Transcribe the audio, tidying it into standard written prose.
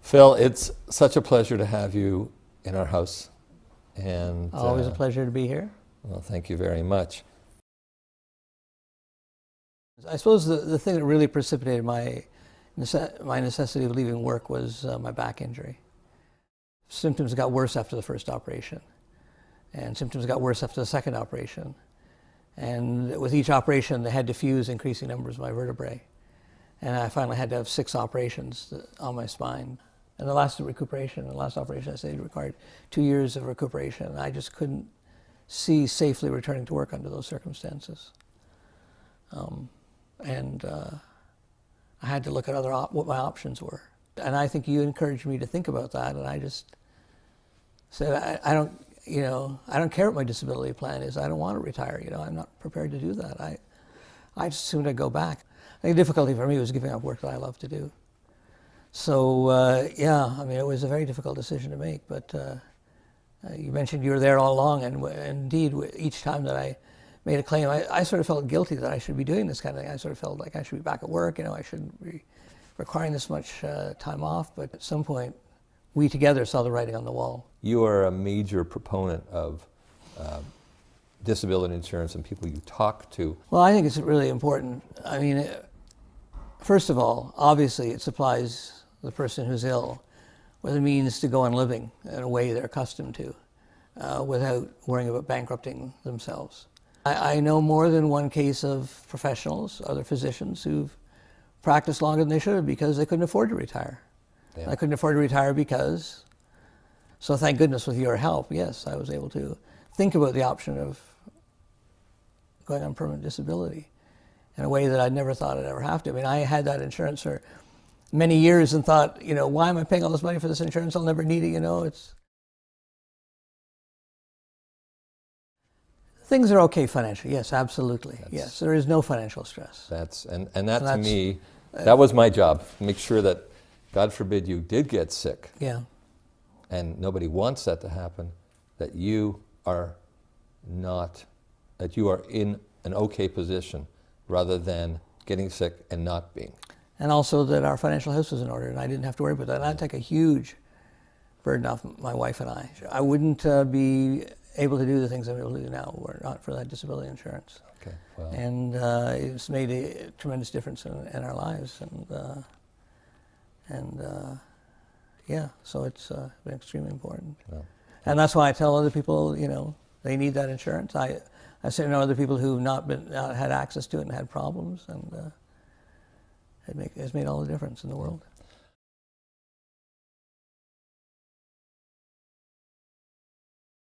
Phil, it's such a pleasure to have you in our house. And always a pleasure to be here. Well, thank you very much. I suppose the thing that really precipitated my necessity of leaving work was my back injury. Symptoms got worse after the first operation, and symptoms got worse after the second operation. And with each operation, they had to fuse increasing numbers of my vertebrae. And I finally had to have 6 operations on my spine. And the last operation, I say, required 2 years of recuperation. And I just couldn't see safely returning to work under those circumstances. I had to look at what my options were. And I think you encouraged me to think about that, and I just said, I don't care what my disability plan is. I don't want to retire. I'm not prepared to do that. I just assumed I'd go back. I think the difficulty for me was giving up work that I love to do. So it was a very difficult decision to make. But you mentioned you were there all along, and indeed, each time that I made a claim, I sort of felt guilty that I should be doing this kind of thing. I sort of felt like I should be back at work. I shouldn't be requiring this much time off. But at some point, we together saw the writing on the wall. You are a major proponent of disability insurance and people you talk to. Well, I think it's really important. I mean, first of all, obviously it supplies the person who's ill with a means to go on living in a way they're accustomed to without worrying about bankrupting themselves. I know more than one case of professionals, other physicians, who've practiced longer than they should have because they couldn't afford to retire. Yeah. I couldn't afford to retire because, so thank goodness with your help, yes, I was able to think about the option of going on permanent disability in a way that I'd never thought I'd ever have to. I mean, I had that insurance for many years and thought, why am I paying all this money for this insurance? I'll never need it, Things are okay financially, yes, absolutely. Yes, there is no financial stress. To me, that was my job. Make sure that, God forbid, you did get sick. Yeah. And nobody wants that to happen, that you are in an okay position rather than getting sick and not being. And also that our financial house was in order and I didn't have to worry about that. And that'd take a huge burden off my wife and I. I wouldn't be able to do the things I'm able to do now were it not for that disability insurance. Okay, well. And it's made a tremendous difference in our lives. So it's been extremely important. Well, and that's why I tell other people, they need that insurance. I certainly know other people who've not had access to it and had problems, and it's made all the difference in the world.